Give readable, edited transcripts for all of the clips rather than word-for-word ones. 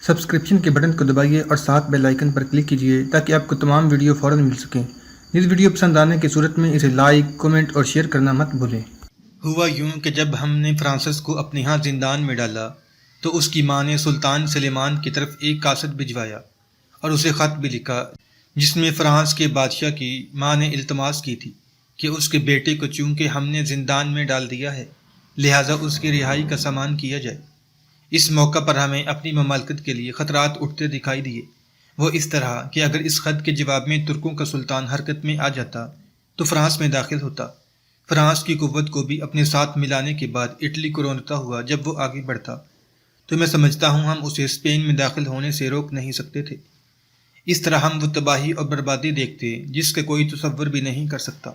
Subscription کے button کو دبائیے اور ساتھ بیل آئیکن پر کلک کیجیے تاکہ آپ کو تمام ویڈیو فوراً مل سکیں۔ اس ویڈیو پسند آنے کی صورت میں اسے لائک، کمنٹ اور شیئر کرنا مت بھولیں۔ ہوا یوں کہ جب ہم نے فرانسس کو اپنے ہاں زندان میں ڈالا تو اس کی ماں نے سلطان سلیمان کی طرف ایک قاصد بھجوایا اور اسے خط بھی لکھا جس میں فرانس کے بادشاہ کی ماں نے التماس کی تھی کہ اس کے بیٹے کو چونکہ ہم نے زندان میں ڈال دیا ہے لہٰذا اس کی رہائی کا سامان کیا جائے۔ اس موقع پر ہمیں اپنی مملکت کے لیے خطرات اٹھتے دکھائی دیے، وہ اس طرح کہ اگر اس خط کے جواب میں ترکوں کا سلطان حرکت میں آ جاتا تو فرانس میں داخل ہوتا۔ فرانس کی قوت کو بھی اپنے ساتھ ملانے کے بعد اٹلی کو روندتا ہوا جب وہ آگے بڑھتا تو میں سمجھتا ہوں ہم اسے اسپین میں داخل ہونے سے روک نہیں سکتے تھے۔ اس طرح ہم وہ تباہی اور بربادی دیکھتے جس کا کوئی تصور بھی نہیں کر سکتا۔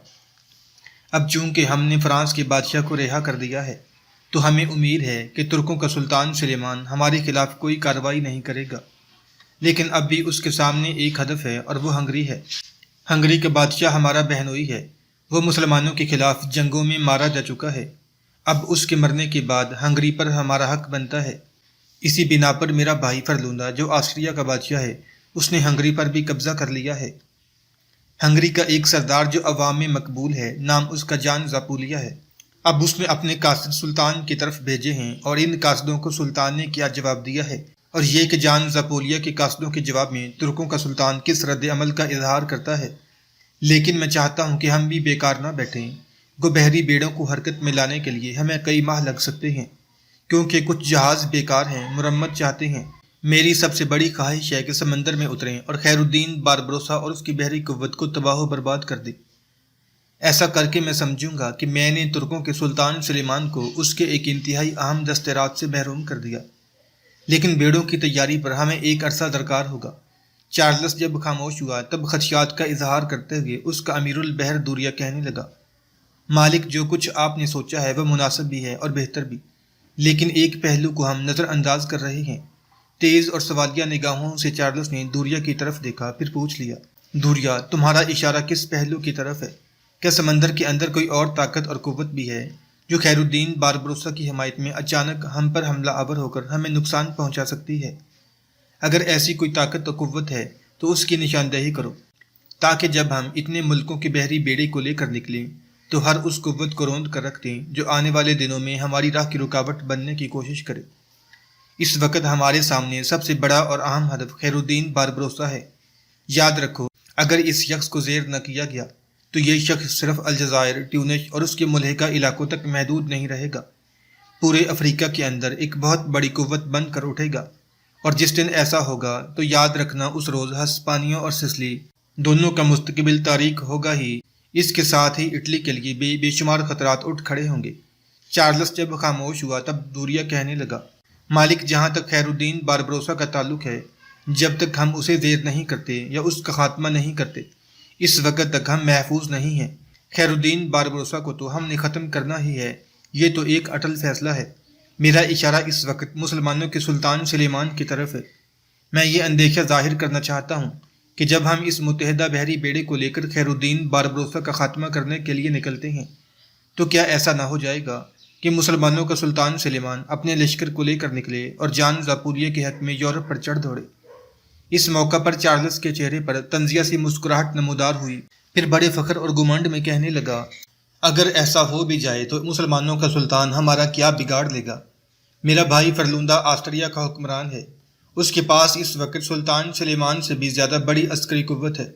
اب چونکہ ہم نے فرانس کے بادشاہ کو رہا کر دیا ہے تو ہمیں امید ہے کہ ترکوں کا سلطان سلیمان ہمارے خلاف کوئی کارروائی نہیں کرے گا، لیکن اب بھی اس کے سامنے ایک ہدف ہے اور وہ ہنگری ہے۔ ہنگری کا بادشاہ ہمارا بہنوئی ہے، وہ مسلمانوں کے خلاف جنگوں میں مارا جا چکا ہے۔ اب اس کے مرنے کے بعد ہنگری پر ہمارا حق بنتا ہے۔ اسی بنا پر میرا بھائی فرلوندا جو آسٹریا کا بادشاہ ہے اس نے ہنگری پر بھی قبضہ کر لیا ہے۔ ہنگری کا ایک سردار جو عوام میں مقبول ہے، نام اس کا جان زاپولیا ہے۔ اب اس نے اپنے قاصد سلطان کی طرف بھیجے ہیں اور ان قاصدوں کو سلطان نے کیا جواب دیا ہے اور یہ کہ جان زاپولیا کے قاصدوں کے جواب میں ترکوں کا سلطان کس رد عمل کا اظہار کرتا ہے۔ لیکن میں چاہتا ہوں کہ ہم بھی بیکار نہ بیٹھیں۔ گو بحری بیڑوں کو حرکت میں لانے کے لیے ہمیں کئی ماہ لگ سکتے ہیں کیونکہ کچھ جہاز بیکار ہیں، مرمت چاہتے ہیں۔ میری سب سے بڑی خواہش ہے کہ سمندر میں اتریں اور خیر الدین باربروسا اور اس کی بحری قوت کو تباہ و برباد کر دیں۔ ایسا کر کے میں سمجھوں گا کہ میں نے ترکوں کے سلطان سلیمان کو اس کے ایک انتہائی اہم دستورات سے محروم کر دیا۔ لیکن بیڑوں کی تیاری پر ہمیں ایک عرصہ درکار ہوگا۔ چارلس جب خاموش ہوا تب خدشات کا اظہار کرتے ہوئے اس کا امیر البحر دوریا کہنے لگا، مالک جو کچھ آپ نے سوچا ہے وہ مناسب بھی ہے اور بہتر بھی، لیکن ایک پہلو کو ہم نظر انداز کر رہے ہیں۔ تیز اور سوالیہ نگاہوں سے چارلس نے دوریا کی طرف دیکھا، پھر پوچھ لیا، دوریا تمہارا اشارہ کس پہلو کی طرف ہے؟ کیا سمندر کے اندر کوئی اور طاقت اور قوت بھی ہے جو خیر الدین باربروسا کی حمایت میں اچانک ہم پر حملہ آور ہو کر ہمیں نقصان پہنچا سکتی ہے؟ اگر ایسی کوئی طاقت اور قوت ہے تو اس کی نشاندہی کرو تاکہ جب ہم اتنے ملکوں کے بحری بیڑے کو لے کر نکلیں تو ہر اس قوت کو روند کر رکھ دیں جو آنے والے دنوں میں ہماری راہ کی رکاوٹ بننے کی کوشش کرے۔ اس وقت ہمارے سامنے سب سے بڑا اور اہم ہدف خیر الدین باربروسا ہے۔ یاد رکھو اگر اس شخص کو زیر نہ کیا گیا تو یہ شخص صرف الجزائر، ٹیونس اور اس کے ملحقہ علاقوں تک محدود نہیں رہے گا، پورے افریقہ کے اندر ایک بہت بڑی قوت بن کر اٹھے گا، اور جس دن ایسا ہوگا تو یاد رکھنا اس روز ہسپانیوں اور سسلی دونوں کا مستقبل تاریک ہوگا ہی، اس کے ساتھ ہی اٹلی کے لیے بھی بے شمار خطرات اٹھ کھڑے ہوں گے۔ چارلس جب خاموش ہوا تب دوریا کہنے لگا، مالک جہاں تک خیر الدین باربروسا کا تعلق ہے، جب تک ہم اسے زیر نہیں کرتے یا اس کا خاتمہ نہیں کرتے اس وقت تک ہم محفوظ نہیں ہیں۔ خیر الدین باربروسا کو تو ہم نے ختم کرنا ہی ہے، یہ تو ایک اٹل فیصلہ ہے۔ میرا اشارہ اس وقت مسلمانوں کے سلطان سلیمان کی طرف ہے۔ میں یہ اندیشہ ظاہر کرنا چاہتا ہوں کہ جب ہم اس متحدہ بحری بیڑے کو لے کر خیر الدین باربروسا کا خاتمہ کرنے کے لیے نکلتے ہیں تو کیا ایسا نہ ہو جائے گا کہ مسلمانوں کا سلطان سلیمان اپنے لشکر کو لے کر نکلے اور جان زاپولیے کے حق میں یورپ پر چڑھ دوڑے۔ اس موقع پر چارلس کے چہرے پر طنزیہ سی مسکراہٹ نمودار ہوئی، پھر بڑے فخر اور گمانڈ میں کہنے لگا، اگر ایسا ہو بھی جائے تو مسلمانوں کا سلطان ہمارا کیا بگاڑ لے گا؟ میرا بھائی فرلوندا آسٹریا کا حکمران ہے، اس کے پاس اس وقت سلطان سلیمان سے بھی زیادہ بڑی عسکری قوت ہے۔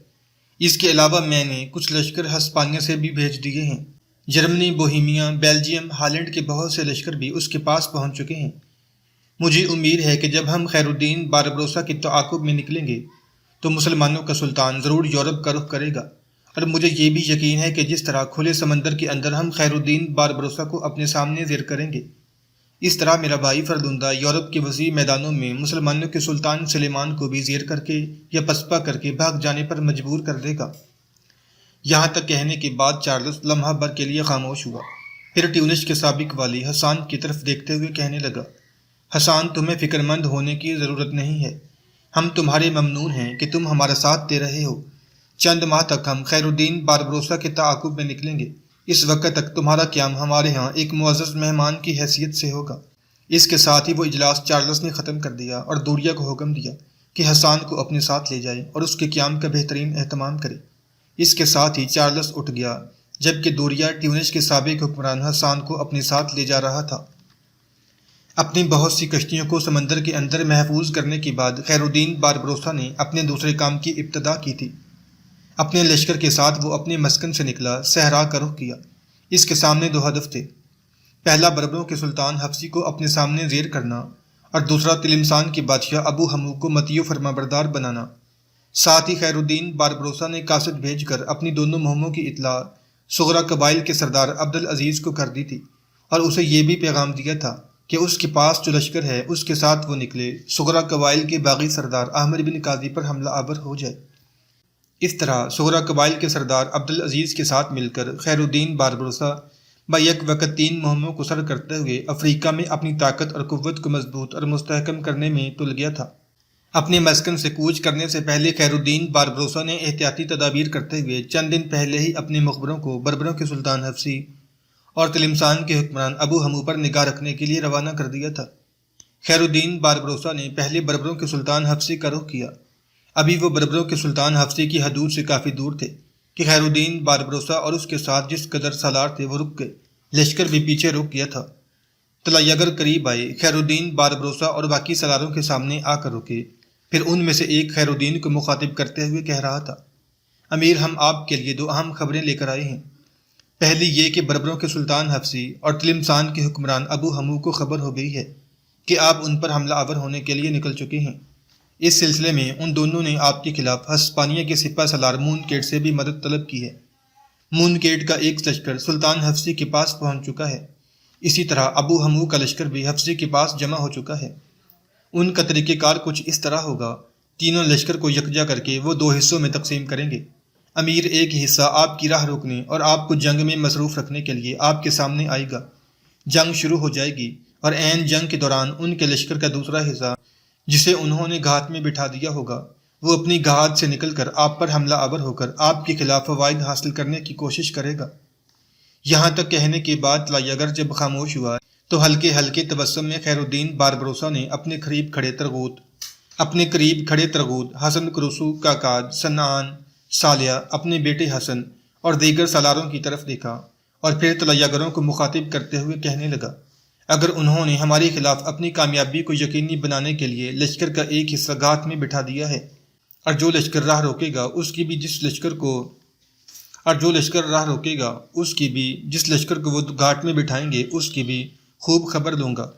اس کے علاوہ میں نے کچھ لشکر ہسپانیہ سے بھی بھیج دیے ہیں۔ جرمنی، بوہیمیا، بیلجیم، ہالینڈ کے بہت سے لشکر بھی اس کے پاس پہنچ چکے ہیں۔ مجھے امید ہے کہ جب ہم خیر الدین باربروسا کے تعاقب میں نکلیں گے تو مسلمانوں کا سلطان ضرور یورپ کا رخ کرے گا، اور مجھے یہ بھی یقین ہے کہ جس طرح کھلے سمندر کے اندر ہم خیر الدین باربروسا کو اپنے سامنے زیر کریں گے، اس طرح میرا بھائی فرلوندا یورپ کے وسیع میدانوں میں مسلمانوں کے سلطان سلیمان کو بھی زیر کر کے یا پسپا کر کے بھاگ جانے پر مجبور کر دے گا۔ یہاں تک کہنے کے بعد چارلس لمحہ بھر کے لیے خاموش ہوا، پھر ٹیونس کے سابق والی حسان کی طرف دیکھتے ہوئے کہنے لگا، حسان تمہیں فکر مند ہونے کی ضرورت نہیں ہے، ہم تمہارے ممنون ہیں کہ تم ہمارا ساتھ دے رہے ہو۔ چند ماہ تک ہم خیر الدین باربروسا کے تعاقب میں نکلیں گے، اس وقت تک تمہارا قیام ہمارے ہاں ایک معزز مہمان کی حیثیت سے ہوگا۔ اس کے ساتھ ہی وہ اجلاس چارلس نے ختم کر دیا اور دوریا کو حکم دیا کہ حسان کو اپنے ساتھ لے جائے اور اس کے قیام کا بہترین اہتمام کرے۔ اس کے ساتھ ہی چارلس اٹھ گیا، جبکہ دوریا ٹیونس کے سابق حکمران حسان کو اپنے ساتھ لے جا رہا تھا۔ اپنی بہت سی کشتیوں کو سمندر کے اندر محفوظ کرنے کے بعد خیر الدین باربروسا نے اپنے دوسرے کام کی ابتدا کی تھی۔ اپنے لشکر کے ساتھ وہ اپنے مسکن سے نکلا، صحرا کا رخ کیا۔ اس کے سامنے دو ہدف تھے، پہلا بربروں کے سلطان حفصی کو اپنے سامنے زیر کرنا اور دوسرا تلمسان کے بادشاہ ابو حمو کو مطیع و فرمانبردار بنانا۔ ساتھ ہی خیر الدین باربروسا نے قاصد بھیج کر اپنی دونوں مہموں کی اطلاع صغرا قبائل کے سردار عبد العزیز کو کر دی تھی اور اسے یہ بھی پیغام دیا تھا کہ اس کے پاس جو لشکر ہے اس کے ساتھ وہ نکلے، صغرا قبائل کے باغی سردار احمد بن قاضی پر حملہ آور ہو جائے۔ اس طرح صغرا قبائل کے سردار عبد العزیز کے ساتھ مل کر خیر الدین باربروسا بیک وقت 3 مہموں کو سر کرتے ہوئے افریقہ میں اپنی طاقت اور قوت کو مضبوط اور مستحکم کرنے میں تل گیا تھا۔ اپنے مسکن سے کوچ کرنے سے پہلے خیر الدین باربروسا نے احتیاطی تدابیر کرتے ہوئے چند دن پہلے ہی اپنے مخبروں کو بربروں کے سلطان حفصی اور تلمسان کے حکمران ابو حمو پر نگاہ رکھنے کے لیے روانہ کر دیا تھا۔ خیر الدین باربروسا نے پہلے بربروں کے سلطان حفصی کا رخ کیا۔ ابھی وہ بربروں کے سلطان حفصی کی حدود سے کافی دور تھے کہ خیر الدین باربروسا اور اس کے ساتھ جس قدر سالار تھے وہ رک گئے، لشکر بھی پیچھے رک گیا تھا۔ طلایہگر قریب آئے، خیر الدین باربروسا اور باقی سالاروں کے سامنے آ کر رکے۔ پھر ان میں سے ایک خیر الدین کو مخاطب کرتے ہوئے کہہ رہا تھا، امیر، ہم آپ کے لیے 2 اہم خبریں لے کر آئے ہیں۔ پہلی یہ کہ بربروں کے سلطان حفصی اور تلمسان کے حکمران ابو حمو کو خبر ہو گئی ہے کہ آپ ان پر حملہ آور ہونے کے لیے نکل چکے ہیں۔ اس سلسلے میں ان دونوں نے آپ کے خلاف ہسپانیہ کے سپہ سالار مونکیٹ سے بھی مدد طلب کی ہے۔ مونکیٹ کا ایک لشکر سلطان حفصی کے پاس پہنچ چکا ہے، اسی طرح ابو حمو کا لشکر بھی حفصی کے پاس جمع ہو چکا ہے۔ ان کا طریقہ کار کچھ اس طرح ہوگا، تینوں لشکر کو یکجا کر کے وہ 2 حصوں میں تقسیم کریں گے۔ امیر ایک حصہ آپ کی راہ روکنے اور آپ کو جنگ میں مصروف رکھنے کے لیے آپ کے سامنے آئے گا۔ جنگ شروع ہو جائے گی اور عین جنگ کے دوران ان کے لشکر کا دوسرا حصہ، جسے انہوں نے گھات میں بٹھا دیا ہوگا، وہ اپنی گھات سے نکل کر آپ پر حملہ آور ہو کر آپ کے خلاف فوائد حاصل کرنے کی کوشش کرے گا۔ یہاں تک کہنے کے بعد طلایہگر جب خاموش ہوا تو ہلکے ہلکے تبسم میں خیر الدین باربروسا نے اپنے قریب کھڑے ترغوت حسن کرسو کاکاد سنعان سالیہ اپنے بیٹے حسن اور دیگر سالاروں کی طرف دیکھا اور پھر طلایہگروں کو مخاطب کرتے ہوئے کہنے لگا، اگر انہوں نے ہمارے خلاف اپنی کامیابی کو یقینی بنانے کے لیے لشکر کا ایک حصہ گھات میں بٹھا دیا ہے، اور جو لشکر راہ روکے گا اس کی بھی جس لشکر کو وہ گھاٹ میں بٹھائیں گے اس کی بھی خوب خبر لوں گا۔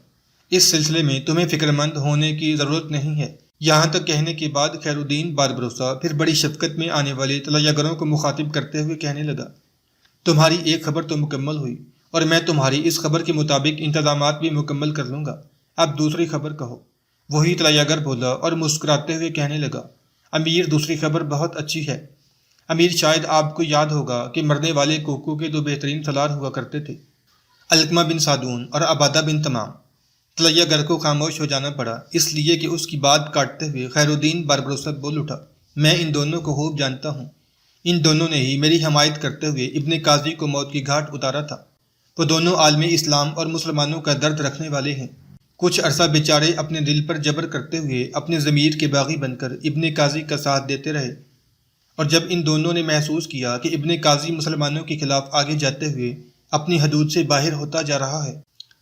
اس سلسلے میں تمہیں فکر مند ہونے کی ضرورت نہیں ہے۔ یہاں تک کہنے کے بعد خیر الدین باربروسا پھر بڑی شفقت میں آنے والے طلایہگروں کو مخاطب کرتے ہوئے کہنے لگا، تمہاری ایک خبر تو مکمل ہوئی اور میں تمہاری اس خبر کے مطابق انتظامات بھی مکمل کر لوں گا، اب دوسری خبر کہو۔ وہی طلایہگر بولا اور مسکراتے ہوئے کہنے لگا، امیر، دوسری خبر بہت اچھی ہے۔ امیر، شاید آپ کو یاد ہوگا کہ مرنے والے کوکو کے 2 بہترین سالار ہوا کرتے تھے، علقمہ بن سعدون اور عبادہ بن تمام۔ طلایہگر کو خاموش ہو جانا پڑا، اس لیے کہ اس کی بات کاٹتے ہوئے خیر الدین باربروسا بول اٹھا، میں ان دونوں کو خوب جانتا ہوں، ان دونوں نے ہی میری حمایت کرتے ہوئے ابن قاضی کو موت کی گھاٹ اتارا تھا۔ وہ دونوں عالم اسلام اور مسلمانوں کا درد رکھنے والے ہیں۔ کچھ عرصہ بیچارے اپنے دل پر جبر کرتے ہوئے اپنے ضمیر کے باغی بن کر ابن قاضی کا ساتھ دیتے رہے، اور جب ان دونوں نے محسوس کیا کہ ابن قاضی مسلمانوں کے خلاف آگے جاتے ہوئے اپنی حدود سے باہر ہوتا جا رہا ہے،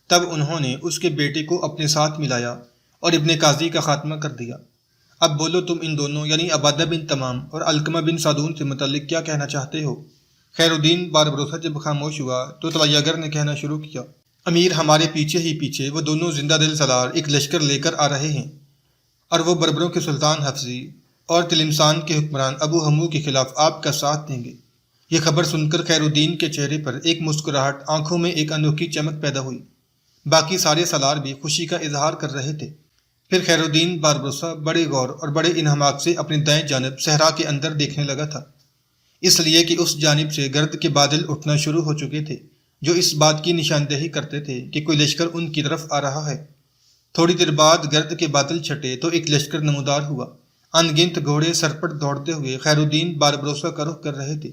تب انہوں نے اس کے بیٹے کو اپنے ساتھ ملایا اور ابن قاضی کا خاتمہ کر دیا۔ اب بولو، تم ان دونوں یعنی عبادہ بن تمام اور علقمہ بن سعدون سے متعلق کیا کہنا چاہتے ہو؟ خیر الدین باربروسا جب خاموش ہوا تو طلایہگر نے کہنا شروع کیا، امیر، ہمارے پیچھے وہ دونوں زندہ دل سالار ایک لشکر لے کر آ رہے ہیں، اور وہ بربروں کے سلطان حفصی اور تلمسان کے حکمران ابو حمو کے خلاف آپ کا ساتھ دیں گے۔ یہ خبر سن کر خیر الدین کے چہرے پر ایک مسکراہٹ، آنکھوں میں ایک انوکھی چمک پیدا ہوئی۔ باقی سارے سالار بھی خوشی کا اظہار کر رہے تھے۔ پھر خیر الدین باربروسا بڑے غور اور بڑے انہماک سے اپنی دائیں جانب صحرا کے اندر دیکھنے لگا تھا، اس لیے کہ اس جانب سے گرد کے بادل اٹھنا شروع ہو چکے تھے جو اس بات کی نشاندہی کرتے تھے کہ کوئی لشکر ان کی طرف آ رہا ہے۔ تھوڑی دیر بعد گرد کے بادل چھٹے تو ایک لشکر نمودار ہوا۔ ان گنت گھوڑے سرپٹ دوڑتے ہوئے خیر الدین باربروسا کا رخ کر رہے تھے۔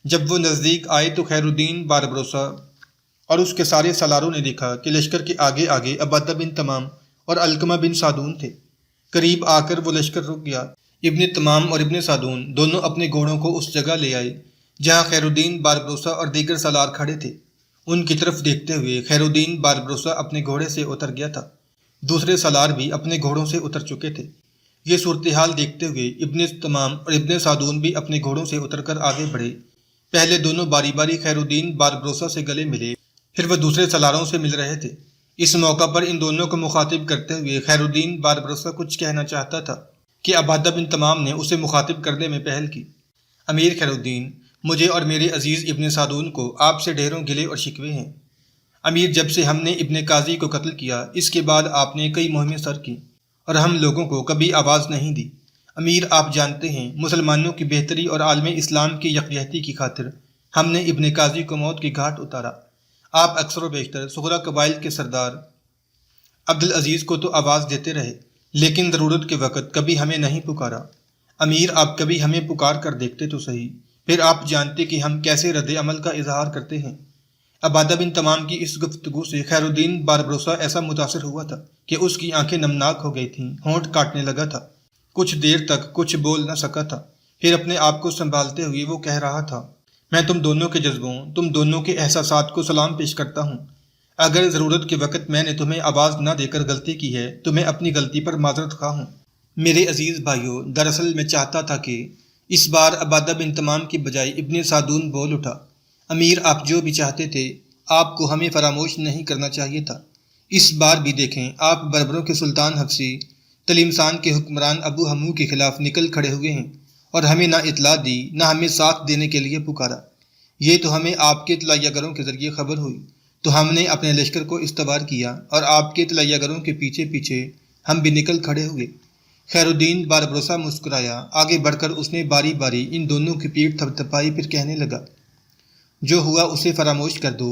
جب وہ نزدیک آئے تو خیر الدین باربروسا اور اس کے سارے سالاروں نے دیکھا کہ لشکر کے آگے آگے عبادہ بن تمام اور علقمہ بن سعدون تھے۔ قریب آ کر وہ لشکر رک گیا۔ ابن تمام اور ابن سعدون دونوں اپنے گھوڑوں کو اس جگہ لے آئے جہاں خیر الدین باربروسا اور دیگر سالار کھڑے تھے۔ ان کی طرف دیکھتے ہوئے خیر الدین باربروسا اپنے گھوڑے سے اتر گیا تھا۔ دوسرے سالار بھی اپنے گھوڑوں سے اتر چکے تھے۔ یہ صورتحال دیکھتے ہوئے ابن تمام اور ابن سعدون بھی اپنے گھوڑوں سے اتر کر آگے بڑھے۔ پہلے دونوں باری باری خیر الدین باربروسا سے گلے ملے، پھر وہ دوسرے سالاروں سے مل رہے تھے۔ اس موقع پر ان دونوں کو مخاطب کرتے ہوئے خیر الدین باربروسا کچھ کہنا چاہتا تھا کہ عبادہ بن تمام نے اسے مخاطب کرنے میں پہل کی۔ امیر خیر الدین، مجھے اور میرے عزیز ابن سعدون کو آپ سے ڈھیروں گلے اور شکوے ہیں۔ امیر، جب سے ہم نے ابن قاضی کو قتل کیا اس کے بعد آپ نے کئی مہمیں سر کی اور ہم لوگوں کو کبھی آواز نہیں دی۔ امیر، آپ جانتے ہیں مسلمانوں کی بہتری اور عالم اسلام کی یکجہتی کی خاطر ہم نے ابن قاضی کو موت کی گھاٹ اتارا۔ آپ اکثر و بیشتر صغرا قبائل کے سردار عبدالعزیز کو تو آواز دیتے رہے، لیکن ضرورت کے وقت کبھی ہمیں نہیں پکارا۔ امیر، آپ کبھی ہمیں پکار کر دیکھتے تو صحیح، پھر آپ جانتے کہ ہم کیسے رد عمل کا اظہار کرتے ہیں۔ عبادہ بن تمام کی اس گفتگو سے خیر الدین باربروسا ایسا متاثر ہوا تھا کہ اس کی آنکھیں نمناک ہو گئی تھیں، ہونٹ کاٹنے لگا تھا۔ کچھ دیر تک کچھ بول نہ سکا تھا، پھر اپنے آپ کو سنبھالتے ہوئے وہ کہہ رہا تھا، میں تم دونوں کے جذبوں، تم دونوں کے احساسات کو سلام پیش کرتا ہوں۔ اگر ضرورت کے وقت میں نے تمہیں آواز نہ دے کر غلطی کی ہے تو میں اپنی غلطی پر معذرت خواہ ہوں۔ میرے عزیز بھائیوں، دراصل میں چاہتا تھا کہ اس بار عبادہ بن تمام کی بجائے ابن سعدون بول اٹھا۔ امیر، آپ جو بھی چاہتے تھے آپ کو ہمیں فراموش نہیں کرنا چاہیے تھا۔ اس بار بھی دیکھیں، آپ بربروں کے سلطان حبشی تلمسان کے حکمران ابو ہمو کے خلاف نکل کھڑے ہوئے ہیں اور ہمیں نہ اطلاع دی نہ ہمیں ساتھ دینے کے لیے پکارا۔ یہ تو ہمیں آپ کے اطلاعیہ گروں کے ذریعے خبر ہوئی تو ہم نے اپنے لشکر کو استوار کیا اور آپ کے اطلاعیہ گروں کے پیچھے پیچھے ہم بھی نکل کھڑے ہوئے۔ خیر الدین باربروسا مسکرایا۔ آگے بڑھ کر اس نے باری باری ان دونوں کی پیٹھ تھپ تھپائی، پھر کہنے لگا، جو ہوا اسے فراموش کر دو۔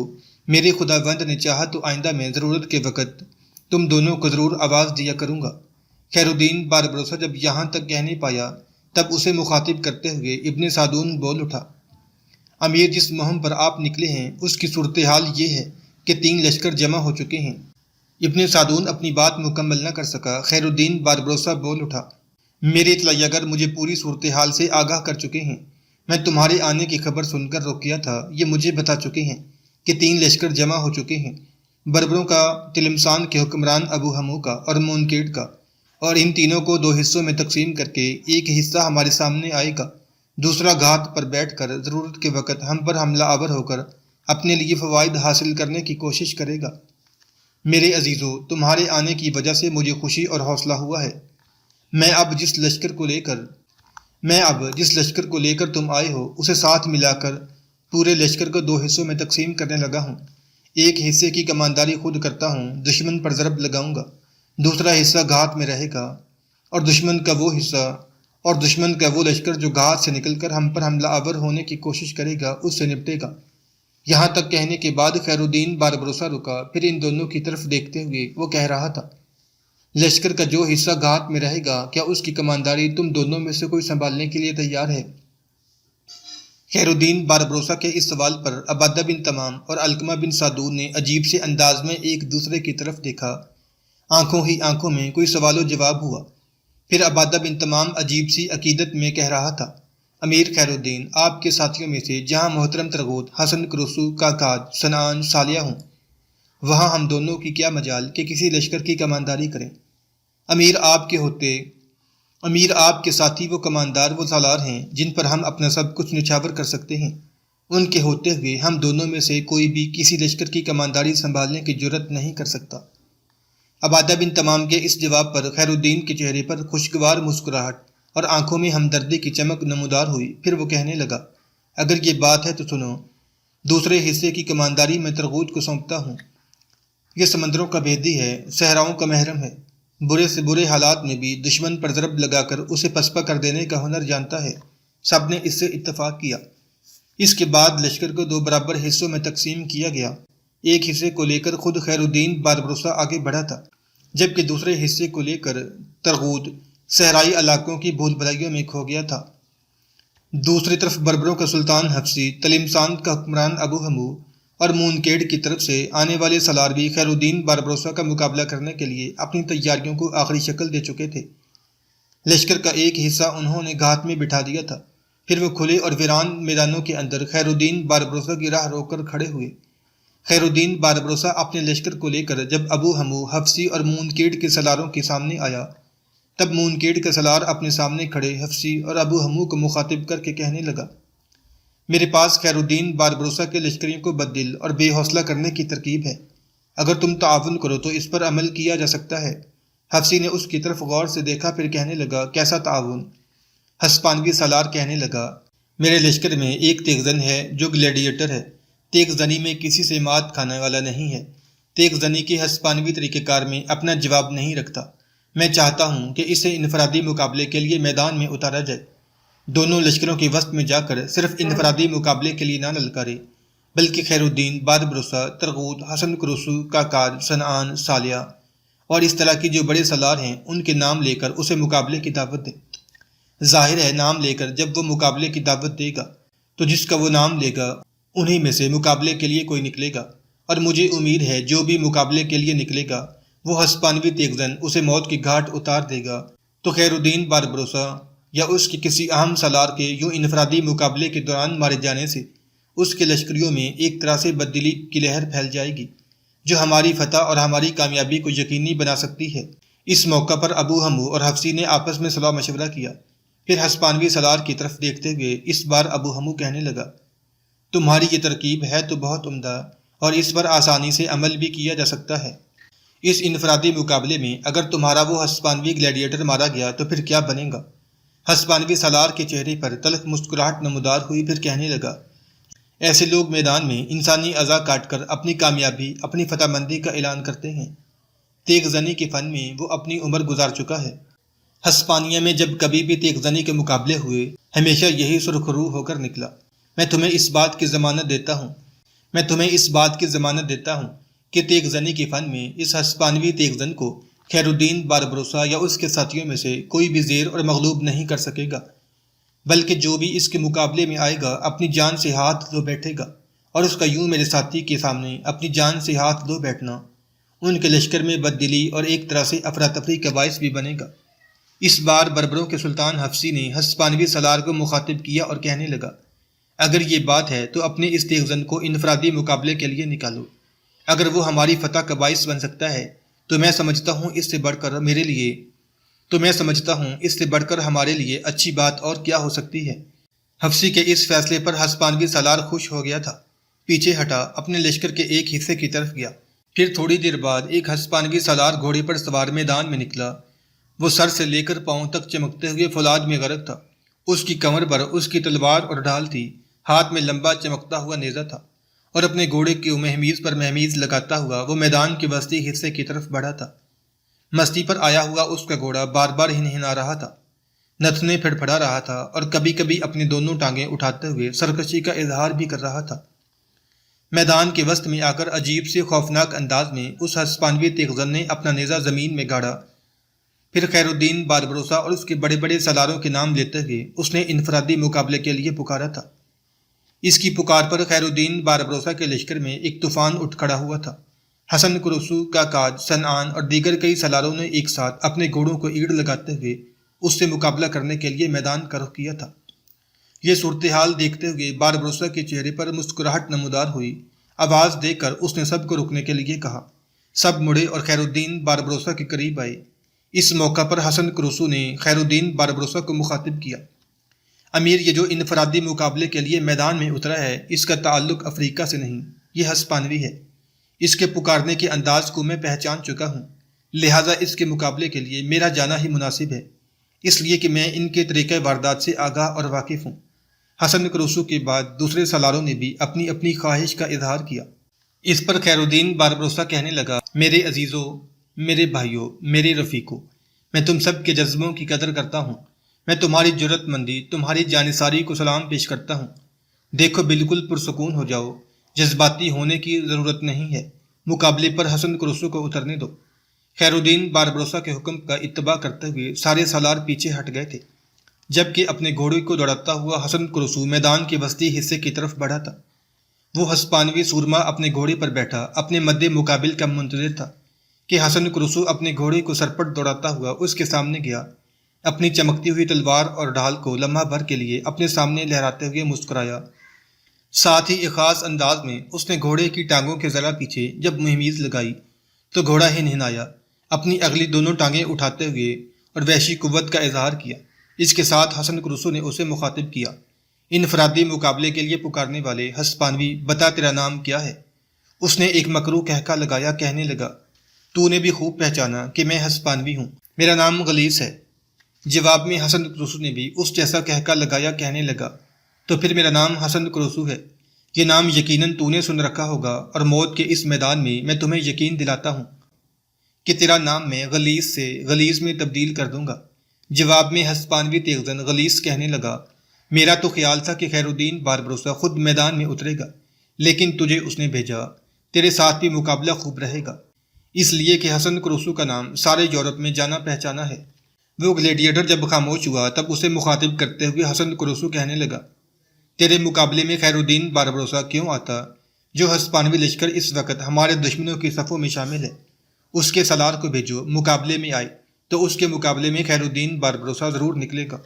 میرے خداوند نے چاہا تو آئندہ میں ضرورت کے وقت تم دونوں کو ضرور آواز دیا کروں گا۔ خیر الدین باربروسا جب یہاں تک کہنے پایا تب اسے مخاطب کرتے ہوئے ابن سعدون بول اٹھا، امیر، جس مہم پر آپ نکلے ہیں اس کی صورتحال یہ ہے کہ 3 لشکر جمع ہو چکے ہیں۔ ابن سعدون اپنی بات مکمل نہ کر سکا۔ خیر الدین باربروسا بول اٹھا، میرے اطلاعیہ گر مجھے پوری صورتحال سے آگاہ کر چکے ہیں۔ میں تمہارے آنے کی خبر سن کر رک گیا تھا۔ یہ مجھے بتا چکے ہیں کہ 3 لشکر جمع ہو چکے ہیں، بربروں کا، تلمسان کے حکمران ابو ہمو کا اور مونکیٹ کا، اور ان تینوں کو 2 حصوں میں تقسیم کر کے ایک حصہ ہمارے سامنے آئے گا، دوسرا گھات پر بیٹھ کر ضرورت کے وقت ہم پر حملہ آور ہو کر اپنے لیے فوائد حاصل کرنے کی کوشش کرے گا۔ میرے عزیزو، تمہارے آنے کی وجہ سے مجھے خوشی اور حوصلہ ہوا ہے۔ میں اب جس لشکر کو لے کر تم آئے ہو اسے ساتھ ملا کر پورے لشکر کو 2 حصوں میں تقسیم کرنے لگا ہوں۔ ایک حصے کی کمانداری خود کرتا ہوں، دشمن پر ضرب لگاؤں گا۔ دوسرا حصہ گھات میں رہے گا اور دشمن کا وہ لشکر جو گھات سے نکل کر ہم پر حملہ آور ہونے کی کوشش کرے گا اس سے نپٹے گا۔ یہاں تک کہنے کے بعد خیر الدین باربروسا رکا، پھر ان دونوں کی طرف دیکھتے ہوئے وہ کہہ رہا تھا، لشکر کا جو حصہ گھات میں رہے گا کیا اس کی کمانداری تم دونوں میں سے کوئی سنبھالنے کے لیے تیار ہے؟ خیر الدین باربروسا کے اس سوال پر عبادہ بن تمام اور علقمہ بن سعدون نے عجیب سے انداز میں ایک دوسرے کی طرف دیکھا۔ آنکھوں ہی آنکھوں میں کوئی سوال و جواب ہوا۔ پھر عبادہ بن تمام عجیب سی عقیدت میں کہہ رہا تھا، امیر خیر الدین، آپ کے ساتھیوں میں سے جہاں محترم ترغوت، حسن کرسو، کاکاد، سنان، سالیہ ہوں وہاں ہم دونوں کی کیا مجال کہ کسی لشکر کی کمانداری کریں۔ امیر، آپ کے ساتھی وہ کماندار، وہ سالار ہیں جن پر ہم اپنا سب کچھ نچھاور کر سکتے ہیں۔ ان کے ہوتے ہوئے ہم دونوں میں سے کوئی بھی کسی لشکر کی کمانداری سنبھالنے کی جرت نہیں کر سکتا۔ عبادہ بن تمام کے اس جواب پر خیر الدین کے چہرے پر خوشگوار مسکراہٹ اور آنکھوں میں ہمدردی کی چمک نمودار ہوئی۔ پھر وہ کہنے لگا، اگر یہ بات ہے تو سنو، دوسرے حصے کی کمانداری میں ترغوت کو سونپتا ہوں۔ یہ سمندروں کا بیدی ہے، صحراؤں کا محرم ہے، برے سے برے حالات میں بھی دشمن پر ضرب لگا کر اسے پسپا کر دینے کا ہنر جانتا ہے۔ سب نے اس سے اتفاق کیا۔ اس کے بعد لشکر کو 2 برابر حصوں میں تقسیم کیا گیا۔ ایک حصے کو لے کر خود خیر الدین باربروسا آگے بڑھا تھا، جبکہ دوسرے حصے کو لے کر ترغوت صحرائی علاقوں کی بھول بھلائیوں میں کھو گیا تھا۔ دوسری طرف بربروں کا سلطان حبشی تلمسان کا حکمران ابو ہمو اور مونکیڈ کی طرف سے آنے والے سالار بھی خیر الدین باربروسا کا مقابلہ کرنے کے لیے اپنی تیاریوں کو آخری شکل دے چکے تھے۔ لشکر کا ایک حصہ انہوں نے گھات میں بٹھا دیا تھا، پھر وہ کھلے اور ویران میدانوں کے اندر خیر الدین باربروسا کی راہ روک کر کھڑے ہوئے۔ خیر الدین باربروسا اپنے لشکر کو لے کر جب ابو ہمو، حفصی اور مونکیڈ کے سالاروں کے سامنے آیا، تب مونکیڈ کا سالار اپنے سامنے کھڑے حفصی اور ابو ہمو کو مخاطب کر کے کہنے لگا، میرے پاس خیر الدین باربروسا کے لشکریوں کو بددل اور بے حوصلہ کرنے کی ترکیب ہے۔ اگر تم تعاون کرو تو اس پر عمل کیا جا سکتا ہے۔ حفصی نے اس کی طرف غور سے دیکھا، پھر کہنے لگا، کیسا تعاون؟ ہسپانوی سالار کہنے لگا، میرے لشکر میں ایک تیغ زن ہے جو گلیڈیٹر ہے، تیغ زنی میں کسی سے مات کھانے والا نہیں ہے، تیغ زنی کے ہسپانوی طریقہ کار میں اپنا جواب نہیں رکھتا۔ میں چاہتا ہوں کہ اسے انفرادی مقابلے کے لیے میدان میں اتارا جائے۔ دونوں لشکروں کے وسط میں جا کر صرف انفرادی مقابلے کے لیے نہ للکارے، بلکہ خیر الدین باربروسا، ترغوت، حسن کروسو، کاکاد، سنعان، سالیہ اور اس طرح کی جو بڑے سالار ہیں ان کے نام لے کر اسے مقابلے کی دعوت دے۔ ظاہر ہے نام لے کر جب وہ مقابلے کی دعوت دے گا تو جس کا وہ نام لے گا انہی میں سے مقابلے کے لیے کوئی نکلے گا، اور مجھے امید ہے جو بھی مقابلے کے لیے نکلے گا وہ ہسپانوی تیغزن اسے موت کی گھاٹ اتار دے گا۔ تو خیر الدین باربروسا یا اس کے کسی اہم سالار کے یوں انفرادی مقابلے کے دوران مارے جانے سے اس کے لشکریوں میں ایک طرح سے بددلی کی لہر پھیل جائے گی جو ہماری فتح اور ہماری کامیابی کو یقینی بنا سکتی ہے۔ اس موقع پر ابو ہمو اور حفصی نے آپس میں صلاح مشورہ کیا، پھر ہسپانوی سالار کی طرف دیکھتے ہوئے اس بار ابو ہمو کہنے لگا، تمہاری یہ ترکیب ہے تو بہت عمدہ اور اس پر آسانی سے عمل بھی کیا جا سکتا ہے۔ اس انفرادی مقابلے میں اگر تمہارا وہ ہسپانوی گلیڈیٹر مارا گیا تو پھر کیا بنے گا؟ ہسپانوی سالار کے چہرے پر تلخ مسکراہٹ نمودار ہوئی، پھر کہنے لگا، ایسے لوگ میدان میں انسانی اعضا کاٹ کر اپنی کامیابی، اپنی فتح مندی کا اعلان کرتے ہیں۔ تیغ زنی کے فن میں وہ اپنی عمر گزار چکا ہے۔ ہسپانیہ میں جب کبھی بھی تیغ زنی کے مقابلے ہوئے ہمیشہ یہی سرخرو ہو کر نکلا۔ میں تمہیں اس بات کی ضمانت دیتا ہوں کہ تیغ زنی کے فن میں اس ہسپانوی تیغ زن کو خیر الدین باربروسا یا اس کے ساتھیوں میں سے کوئی بھی زیر اور مغلوب نہیں کر سکے گا، بلکہ جو بھی اس کے مقابلے میں آئے گا اپنی جان سے ہاتھ دھو بیٹھے گا، اور اس کا یوں میرے ساتھی کے سامنے اپنی جان سے ہاتھ دھو بیٹھنا ان کے لشکر میں بددلی اور ایک طرح سے افراتفری کا باعث بھی بنے گا۔ اس بار بربروں کے سلطان حفصی نے ہسپانوی سالار کو مخاطب کیا اور کہنے لگا، اگر یہ بات ہے تو اپنے اس تیغ زن کو انفرادی مقابلے کے لیے نکالو۔ اگر وہ ہماری فتح کا باعث بن سکتا ہے تو میں سمجھتا ہوں اس سے بڑھ کر ہمارے لیے اچھی بات اور کیا ہو سکتی ہے۔ حفصی کے اس فیصلے پر ہسپانوی سالار خوش ہو گیا تھا، پیچھے ہٹا، اپنے لشکر کے ایک حصے کی طرف گیا۔ پھر تھوڑی دیر بعد ایک ہسپانوی سالار گھوڑے پر سوار میدان میں نکلا۔ وہ سر سے لے کر پاؤں تک چمکتے ہوئے فولاد میں غرق تھا۔ اس کی کمر پر اس کی تلوار اور ڈھال تھی، ہاتھ میں لمبا چمکتا ہوا نیزہ تھا، اور اپنے گھوڑے کی مہمیز پر مہمیز لگاتا ہوا وہ میدان کے وسطی حصے کی طرف بڑھا تھا۔ مستی پر آیا ہوا اس کا گھوڑا بار بار ہنہنا رہا تھا، نتنے پھڑپھڑا رہا تھا اور کبھی کبھی اپنی دونوں ٹانگیں اٹھاتے ہوئے سرکشی کا اظہار بھی کر رہا تھا۔ میدان کے وسط میں آ کر عجیب سے خوفناک انداز میں اس ہسپانوی تیغ زن نے اپنا نیزہ زمین میں گاڑا، پھر خیر الدین باربروسا اور اس کے بڑے بڑے سالاروں کے نام لیتے ہوئے اس نے انفرادی مقابلے کے لیے پکارا تھا۔ اس کی پکار پر خیر الدین باربروسا کے لشکر میں ایک طوفان اٹھ کھڑا ہوا تھا۔ حسن کروسو، کاکاد، سنعان اور دیگر کئی سالاروں نے ایک ساتھ اپنے گھوڑوں کو ایڑ لگاتے ہوئے اس سے مقابلہ کرنے کے لیے میدان کا رخ کیا تھا۔ یہ صورتحال دیکھتے ہوئے باربروسا کے چہرے پر مسکراہٹ نمودار ہوئی۔ آواز دے کر اس نے سب کو رکنے کے لیے کہا۔ سب مڑے اور خیر الدین باربروسا کے قریب آئے۔ اس موقع پر حسن کروسو نے خیر الدین باربروسا کو مخاطب کیا، امیر، یہ جو انفرادی مقابلے کے لیے میدان میں اترا ہے اس کا تعلق افریقہ سے نہیں، یہ ہسپانوی ہے۔ اس کے پکارنے کے انداز کو میں پہچان چکا ہوں، لہٰذا اس کے مقابلے کے لیے میرا جانا ہی مناسب ہے، اس لیے کہ میں ان کے طریقۂ واردات سے آگاہ اور واقف ہوں۔ حسن کروسو کے بعد دوسرے سالاروں نے بھی اپنی اپنی خواہش کا اظہار کیا۔ اس پر خیر الدین باربروسا کہنے لگا، میرے عزیزوں، میرے بھائیوں، میرے رفیقوں، میں تم سب کے جذبوں کی قدر کرتا ہوں۔ میں تمہاری جرأت مندی، تمہاری جانثاری کو سلام پیش کرتا ہوں۔ دیکھو، بالکل پرسکون ہو جاؤ، جذباتی ہونے کی ضرورت نہیں ہے۔ مقابلے پر حسن کروسو کو اترنے دو۔ خیر الدین باربروسا کے حکم کا اتباع کرتے ہوئے سارے سالار پیچھے ہٹ گئے تھے، جبکہ اپنے گھوڑے کو دوڑاتا ہوا حسن کروسو میدان کے وسطی حصے کی طرف بڑھا تھا۔ وہ ہسپانوی سورما اپنے گھوڑے پر بیٹھا اپنے مد مقابل کا منتظر تھا کہ حسن کرسو اپنے گھوڑے کو سرپٹ دوڑاتا ہوا اس کے سامنے گیا، اپنی چمکتی ہوئی تلوار اور ڈھال کو لمحہ بھر کے لیے اپنے سامنے لہراتے ہوئے مسکرایا۔ ساتھ ہی ایک خاص انداز میں اس نے گھوڑے کی ٹانگوں کے ذرا پیچھے جب مہمیز لگائی تو گھوڑا ہنہنایا، اپنی اگلی دونوں ٹانگیں اٹھاتے ہوئے اور وحشی قوت کا اظہار کیا۔ اس کے ساتھ حسن کرسو نے اسے مخاطب کیا، انفرادی مقابلے کے لیے پکارنے والے ہسپانوی، بتا تیرا نام کیا ہے؟ اس نے ایک مکروہ کہکا لگایا، کہنے لگا، تو نے بھی خوب پہچانا کہ میں ہسپانوی ہوں، میرا نام غلیظ ہے۔ جواب میں حسن کرسو نے بھی اس جیسا کہکا لگایا، کہنے لگا، تو پھر میرا نام حسن کرسو ہے۔ یہ نام یقیناً تو نے سن رکھا ہوگا، اور موت کے اس میدان میں میں تمہیں یقین دلاتا ہوں کہ تیرا نام میں غلیظ سے غلیظ میں تبدیل کر دوں گا۔ جواب میں ہسپانوی تیغزن غلیظ کہنے لگا، میرا تو خیال تھا کہ خیر الدین باربروسا خود میدان میں اترے گا، لیکن تجھے اس نے بھیجا، تیرے ساتھ بھی مقابلہ خوب رہے گا، اس لیے کہ حسن کرسو کا نام سارے یورپ میں جانا پہچانا ہے۔ وہ گلیڈیٹر جب خاموش ہوا تب اسے مخاطب کرتے ہوئے حسن کرسو کہنے لگا، تیرے مقابلے میں خیر الدین باربروسا کیوں آتا، جو ہسپانوی لشکر اس وقت ہمارے دشمنوں کی صفوں میں شامل ہے؟ اس کے سالار کو بھیجو، مقابلے میں آئے تو اس کے مقابلے میں خیر الدین باربروسا ضرور نکلے گا۔